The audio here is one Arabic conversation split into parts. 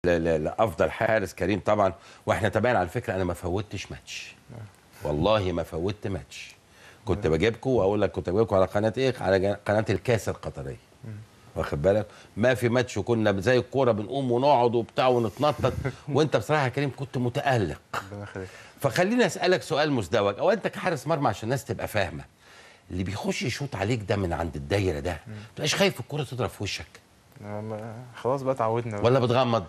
لافضل حارس كريم طبعا. واحنا تابعنا على فكره، انا ما فوتش ماتش، والله ما فوتت ماتش. كنت بجيبكم واقول لك كنت بجيبكم على قناه ايه؟ على قناه الكاس القطريه، واخد بالك؟ ما في ماتش وكنا زي الكوره بنقوم ونقعد وبتاع ونتنطط. وانت بصراحه يا كريم كنت متالق. ربنا يخليك. فخليني اسالك سؤال مزدوج، او انت كحارس مرمى عشان الناس تبقى فاهمه، اللي بيخش يشوط عليك ده من عند الدايره ده، ما تبقاش خايف الكوره تضرب في وشك؟ خلاص بقى اتعودنا. ولا بتغمض؟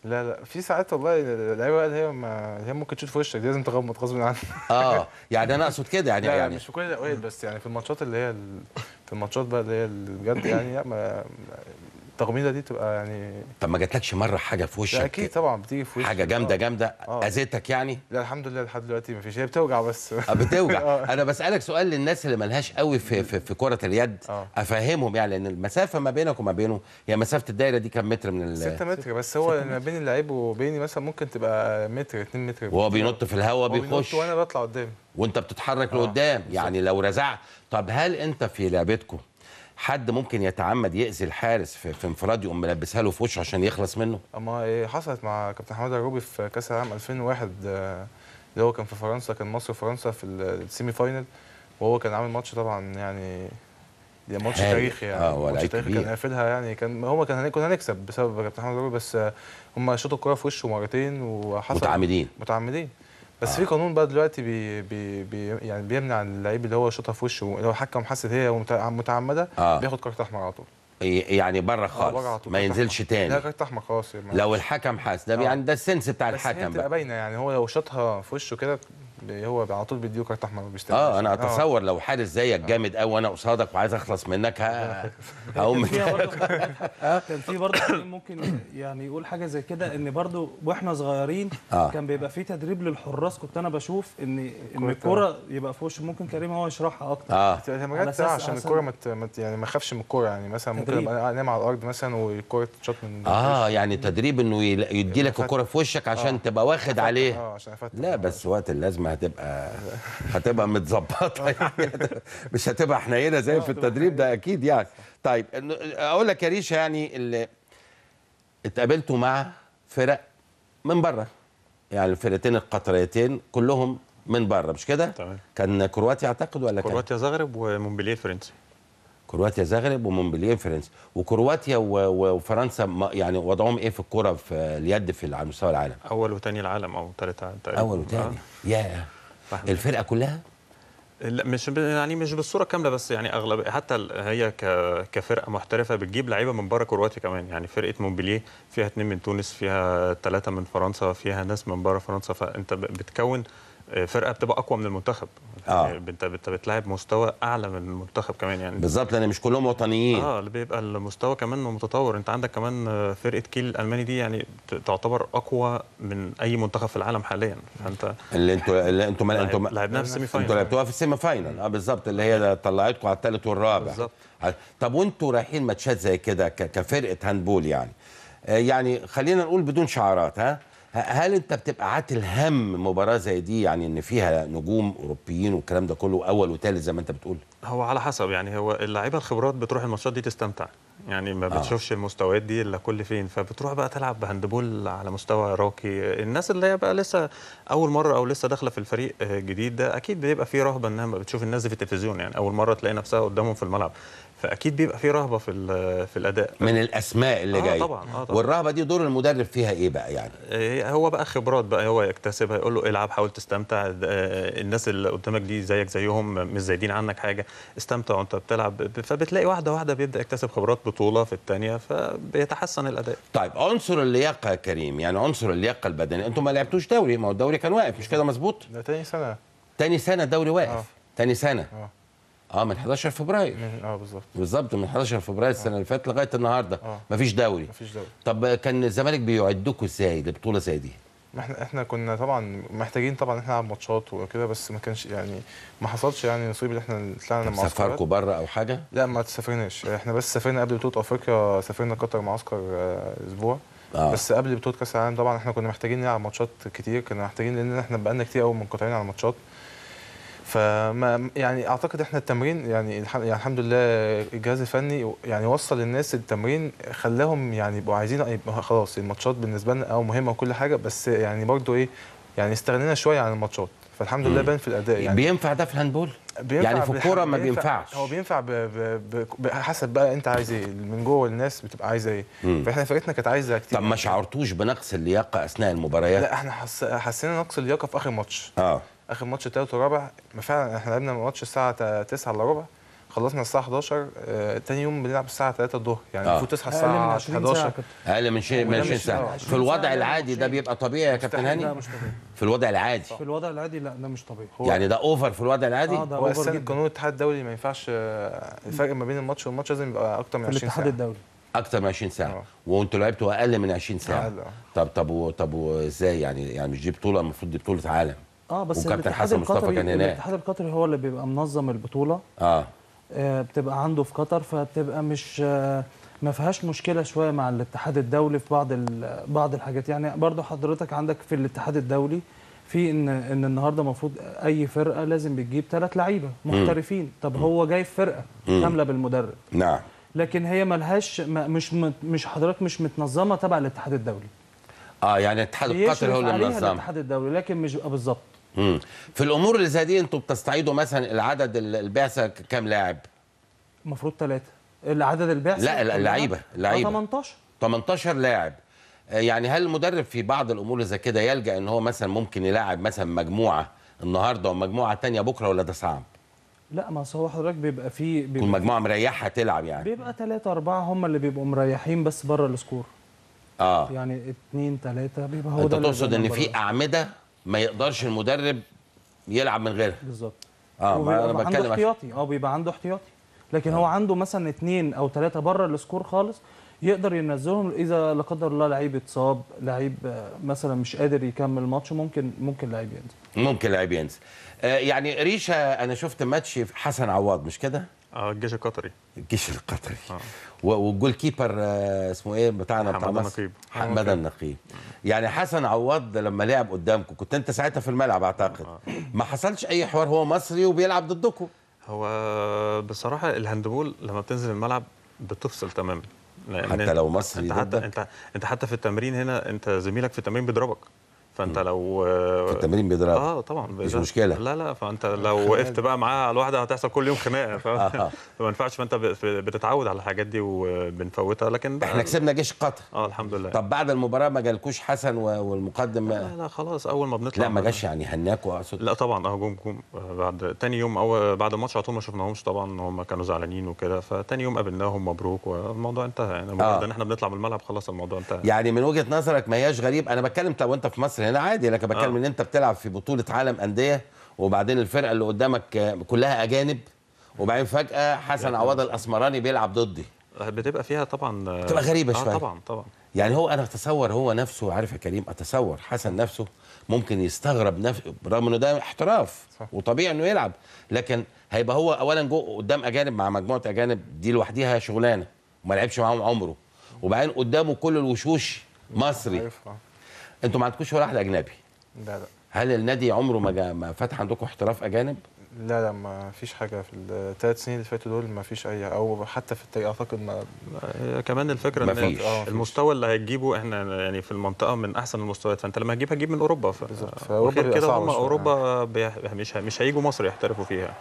لا في ساعات والله اللعيبه اللي هي ممكن تشوط في وشك، دي لازم تغمض غصب عنك. يعني انا اقصد كده يعني. لا يعني مش في كل الاوقات، بس يعني في الماتشات اللي هي في الماتشات بقى اللي هي بجد يعني، لا التغميضه دي تبقى يعني. طب ما جاتلكش مره حاجه في وشك؟ لا اكيد طبعا بتيجي في وشك حاجه جامده جامده اذيتك يعني؟ لا الحمد لله لحد دلوقتي ما فيش، هي بتوجع بس. بتوجع. انا بسالك سؤال للناس اللي ملهاش قوي في كره اليد، افهمهم يعني، لان المسافه ما بينك وما بينه هي مسافه الدايره دي كام متر من 6 متر بس، هو ما بين اللعيب وبيني مثلا ممكن تبقى متر 2 متر، وهو بينط في الهواء بيخش وانا بطلع قدام وانت بتتحرك لقدام يعني لو رزع. طب هل انت في لعبتكم حد ممكن يتعمد يأذي الحارس في انفراد يقوم ملبسها له في وشه عشان يخلص منه؟ اما حصلت مع كابتن حماده الروبي في كاس العالم 2001 اللي هو كان في فرنسا، كان مصر وفرنسا في السيمي فاينل، وهو كان عامل ماتش طبعا يعني، ده ماتش تاريخي يعني. ماتش تاريخي كان قافلها يعني، كنا هنكسب بسبب كابتن حماده الروبي، بس هم شاطوا الكوره في وشه مرتين وحصل متعمدين. بس في قانون بقى دلوقتي يعني بيمنع اللعيب اللي هو شاطها في وشه، لو الحكم حست هي متعمده بياخد كارت احمر على طول. يعني بره خالص ما ينزلش تاني؟ لا كارت احمر خلاص لو الحكم حس ده يعني ده السنس بتاع الحكم بقى. بتبقى باينه يعني، هو لو شاطها في وشه كده هو على طول بيديله كارت احمر بيستنى. انا اتصور لو حارس زيك جامد قوي وانا قصادك وعايز اخلص منك هقوم. كان في برضه ممكن يعني يقول حاجه زي كده، ان برضه واحنا صغيرين كان بيبقى في تدريب للحراس، كنت انا بشوف ان الكوره يبقى في وشه. ممكن كريم هو يشرحها اكتر. هي ما جاتش عشان الكوره يعني ما اخافش من الكوره يعني، مثلا ممكن ابقى انام على الارض مثلا والكوره تتشاط من يعني تدريب انه يدي لك الكوره في وشك عشان تبقى واخد عليه. عشان افتح. لا بس وقت اللازمه هتبقى متظبطه يعني، مش هتبقى حنينه زي في التدريب ده اكيد يعني. طيب اقول لك يا ريشه، يعني اللي اتقابلتوا مع فرق من بره، يعني الفرقتين القطريتين كلهم من بره مش كده؟ تمام. كان كرواتيا اعتقد ولا كرواتيا زغرب ومونبلييه الفرنسي. كرواتيا زغرب ومونبلييه الفرنسي. وكرواتيا وفرنسا يعني وضعهم ايه في الكوره في اليد على مستوى العالم؟ اول وثاني العالم او ثالث تقريبا. اول وثاني. يا الفرقه كلها؟ لا مش يعني مش بالصوره كامله، بس يعني اغلب حتى هي كفرقه محترفه بتجيب لعيبه من بره كرواتيا كمان. يعني فرقه مونبلييه فيها 2 من تونس، فيها 3 من فرنسا، فيها ناس من بره فرنسا، فانت بتكون فرقه بتبقى اقوى من المنتخب. انت بتلاعب مستوى اعلى من المنتخب كمان يعني. بالظبط، لان مش كلهم وطنيين. اللي بيبقى المستوى كمان متطور. انت عندك كمان فرقه كيل الالماني دي يعني تعتبر اقوى من اي منتخب في العالم حاليا. فانت اللي انتوا لعبناها في السيمي فاينل. انتوا لعبتوها في السيمي فاينل بالظبط، اللي هي طلعتكم على الثالث والرابع بالظبط. طب وانتوا رايحين ماتشات زي كده كفرقه هاندبول يعني خلينا نقول بدون شعارات، هل انت بتبقى عاتل هم مباراه زي دي، يعني ان فيها نجوم اوروبيين والكلام ده كله اول وثالث زي ما انت بتقول؟ هو على حسب يعني، هو اللعيبه الخبرات بتروح الماتشات دي تستمتع يعني، ما بتشوفش المستويات دي الا كل فين، فبتروح بقى تلعب بهاندبول على مستوى راقي. الناس اللي هي بقى لسه اول مره او لسه داخله في الفريق جديد ده، اكيد بيبقى فيه رهبه انها بتشوف الناس دي في التلفزيون، يعني اول مره تلاقي نفسها قدامهم في الملعب، فاكيد بيبقى فيه رهبه في الاداء من الاسماء اللي جايه. طبعا. والرهبه دي دور المدرب فيها ايه بقى يعني؟ هو بقى خبرات بقى هو يكتسبها، يقول له العب، حاول تستمتع، الناس اللي قدامك دي زيك زيهم، مش زايدين عنك حاجه، استمتع وانت بتلعب، فبتلاقي واحده واحده بيبدا يكتسب خبرات بطوله في الثانيه، فبيتحسن الاداء. طيب عنصر اللياقه يا كريم، يعني عنصر اللياقه البدنيه، انتم ما لعبتوش دوري، ما هو الدوري كان واقف مش كده مظبوط؟ ده تاني سنه. تاني سنه الدوري واقف. تاني سنه. من 11 فبراير. بالظبط من 11 فبراير السنه اللي فاتت لغايه النهارده مفيش دوري. طب كان الزمالك بيعدكوا ازاي لبطوله زي دي؟ احنا كنا طبعا محتاجين طبعا احنا نلعب ماتشات وكده، بس ما كانش يعني ما حصلش يعني نصيب اللي احنا طلعنا معسكرات. سافركوا بره او حاجه؟ لا ما سافرناش، احنا بس سافرنا قبل بطوله افريقيا، سافرنا قطر معسكر اسبوع. بس قبل بطوله كاس العالم طبعا احنا كنا محتاجين نلعب ماتشات كتير، كنا محتاجين لان احنا بقالنا كتير قوي منقطعين على الماتشات، فما يعني اعتقد احنا التمرين يعني الحمد لله الجهاز الفني يعني وصل للناس التمرين، خلاهم يعني يبقوا عايزين يبقوا خلاص الماتشات بالنسبه لنا مهمه وكل حاجه، بس يعني برضو ايه يعني استغنينا شويه عن الماتشات، فالحمد لله بان في الاداء. يعني بينفع ده في الهاندبول؟ يعني في الكوره ما بينفعش؟ هو بينفع حسب بقى انت عايز ايه من جوه، الناس بتبقى عايزه ايه. فاحنا فرقتنا كانت عايزه كتير. طب ما شعرتوش بنقص اللياقه اثناء المباريات؟ لا احنا حسينا نقص اللياقه في اخر ماتش. اخر ماتش الثالث والرابع فعلا احنا لعبنا ماتش الساعه 9 الا ربع، خلصنا الساعه 11. تاني يوم بنلعب الساعه 3 الظهر، يعني المفروض تصحى الساعه 11. اقل من 20 ساعه. في الوضع العادي ده بيبقى طبيعي يا كابتن هاني؟ لا مش طبيعي. في الوضع العادي؟ في الوضع العادي لا ده مش طبيعي. يعني ده اوفر في الوضع العادي؟ هو اساسا قانون الاتحاد الدولي ما ينفعش الفرق ما بين الماتش والماتش لازم يبقى اكتر من 20 ساعه. الاتحاد الدولي اكتر من 20 ساعه. وانتوا لعبتوا اقل من 20 ساعه. طب وازاي يعني مش دي بطوله؟ المفروض دي بطوله عالم. بس وكابتن حسن مصطفى كان هناك. الاتحاد القطري هو اللي بيبقى منظم البطوله. بتبقى عنده في قطر، فبتبقى مش ما فيهاش مشكله شويه مع الاتحاد الدولي في بعض الحاجات. يعني برضو حضرتك عندك في الاتحاد الدولي في ان النهارده المفروض اي فرقه لازم بتجيب 3 لعيبه محترفين. طب هو جايب فرقه كامله بالمدرب. نعم. لكن هي ملهاش مش حضرتك مش متنظمه تبع الاتحاد الدولي. يعني الاتحاد القطري هو اللي منظمها. الاتحاد الدولي لكن مش بالظبط. في الامور اللي زي دي انتوا بتستعيدوا مثلا العدد البعثه كام لاعب؟ المفروض 3. العدد البعثه لا اللعيبه 18 لاعب. يعني هل المدرب في بعض الامور اللي زي كده يلجا ان هو مثلا ممكن يلاعب مثلا مجموعه النهارده ومجموعه ثانيه بكره، ولا ده صعب؟ لا ما هو حضرتك بيبقى كل مجموعه مريحه تلعب، يعني بيبقى 3 4 هم اللي بيبقوا مريحين بس بره السكور. يعني 2 3 بيبقى هو ده. انت تقصد ان في اعمده ما يقدرش المدرب يلعب من غيرها؟ بالظبط. انا بتكلم عنده احتياطي. بيبقى عنده احتياطي، لكن هو عنده مثلا 2 أو 3 بره السكور خالص يقدر ينزلهم اذا لا قدر الله لعيب اتصاب، لعيب مثلا مش قادر يكمل ماتش، ممكن لعيب ينزل. يعني ريشه انا شفت ماتش حسن عواد مش كده؟ الجيش القطري. والجول كيبر اسمه ايه بتاعنا بتاع مصر؟ حماده النقيب. يعني حسن عواد لما لعب قدامكم كنت انت ساعتها في الملعب اعتقد. ما حصلش اي حوار؟ هو مصري وبيلعب ضدكم. هو بصراحه الهاندبول لما بتنزل الملعب بتفصل تماما، حتى لو مصري انت حتى في التمرين هنا انت زميلك في التمرين بيضربك، فانت لو في التمرين بيضربك طبعا مش مشكله. لا فانت لو وقفت بقى معاه على الواحده هتحصل كل يوم خناقه فما ينفعش. فانت بتتعود على الحاجات دي وبنفوتها. لكن احنا كسبنا جيش قطر الحمد لله. طب بعد المباراه ما جالكوش حسن والمقدم؟ لا خلاص اول ما بنطلع لا ما جاش يعني هناكوا اقصد؟ لا طبعا جم بعد تاني يوم او بعد الماتش على طول ما شفناهمش طبعا، هم كانوا زعلانين وكده، فتاني يوم قابلناهم مبروك والموضوع انتهى. يعني مجرد ان احنا بنطلع من الملعب خلاص الموضوع انتهى. يعني من وجهه نظرك ما هياش غريب؟ انا بتكلم طب وانت في مصر هنا عادي، لكن بتكلم ان انت بتلعب في بطوله عالم انديه وبعدين الفرقه اللي قدامك كلها اجانب، وبعدين فجاه حسن عواد الاسمراني بيلعب ضدي. بتبقى فيها طبعا بتبقى غريبه شويه. طبعا. يعني هو انا اتصور هو نفسه، عارف يا كريم، اتصور حسن نفسه ممكن يستغرب نفسه رغم انه ده احتراف وطبيعي انه يلعب، لكن هيبقى هو اولا جو قدام اجانب مع مجموعه اجانب دي لوحديها شغلانه وما لعبش معاهم عمره، وبعدين قدامه كل الوشوش مصري. انتوا ما عندكوش ولا واحد اجنبي؟ لا. هل النادي عمره ما فتح عندكم احتراف اجانب؟ لا ما فيش حاجه في ال3 سنين اللي فاتوا دول، ما فيش اي، او حتى في التاريخ اعتقد ما كمان الفكره ان المستوى اللي هتجيبه احنا يعني في المنطقه من احسن المستويات، فانت لما هتجيب من اوروبا فاوروبا كده هم اوروبا مش هيجوا مصر يحترفوا فيها.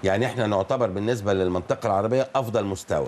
يعني احنا نعتبر بالنسبه للمنطقه العربيه افضل مستوى.